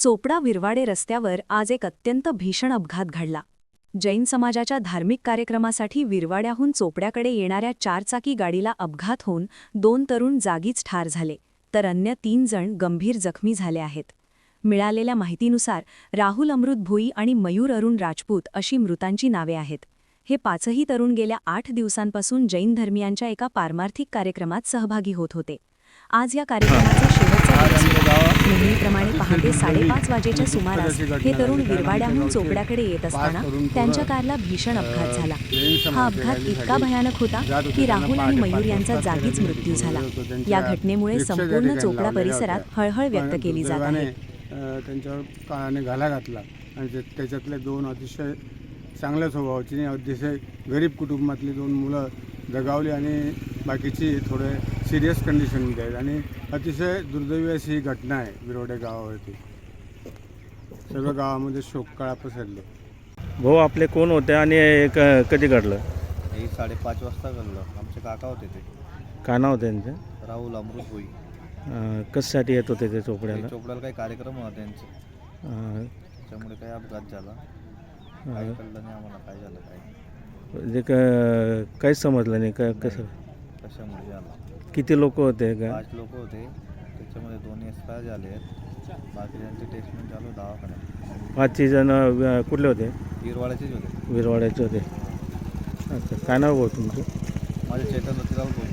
चोपडा विरवाडे रस्त्यावर आज एक अत्यंत भीषण अपघात घडला. जैन समाजाच्या धार्मिक कार्यक्रमासाठी विरवाड्याहून चोपड्याकडे येणाऱ्या चारचाकी गाडीला अपघात होऊन 2 तरुण जागीच ठार झाले, तर अन्य 3 जण गंभीर जखमी झाले आहेत. मिळालेल्या माहितीनुसार राहुल अमृत भोई आणि मयूर अरुण राजपूत अशी मृतांची नावे आहेत. हे 5ही तरुण गेल्या 8 दिवसांपासून जैन धर्मियांच्या एका पारमार्थिक कार्यक्रमात सहभागी होत होते. आज या कार्यक्रमाचा शेवटचा दिवस होता. नेहमीप्रमाणे पहाटे 5:30 वाजेच्या सुमारास हे तरुण विरवाड्याहून चोपड्याकडे येत असताना त्यांच्या कारला भीषण अपघात झाला. हा अपघात इतका भयानक होता की राहुल आणि मयूर यांचा जागीच मृत्यू झाला. या घटनेमुळे संपूर्ण चोपडा परिसरात हळहळ व्यक्त केली जात आहे. त्यांच्यावर काळाने घाला घातला आणि त्याच्यातले 2 अतिशय चांगल्या स्वभावाची आणि अतिशय गरीब कुटुंबातली 2 मुलं दगावली आणि बाकीची थोडे सिरियस कंडिशनमध्ये आहेत आणि अतिशय दुर्दैवी अशी ही घटना आहे विरवडे गावावरती. सर्व गावामध्ये शोककळा पसरले. भाऊ आपले कोण होते आणि कधी घडलं? हे 5:30 वाजता घडलं. आमचे काका होते ते. काय नाव होतं त्यांचं? राहुल अमृत भोई. कशासाठी येत होते ते चोपड्याला? चोपड्याला काही कार्यक्रम होता त्यांचे, त्याच्यामुळे काही अपघात झाला. काही कळलं नाही आम्हाला काय झालं काय म्हणजे काहीच समजलं नाही का कसं कशामुळे झालं. किती लोक होते का? 5 लोक होते, त्याच्यामध्ये 2 एक्सपायर झाले आहेत. बाकी त्यांचे ट्रीटमेंट चालू दवाखान्यात. 5 जण कुठले होते? विरवाड्याचेच होते. विरवाड्याचे होते. अच्छा, काय नाव भाऊ तुमचं? माझे चैतन्य राहुल भोई.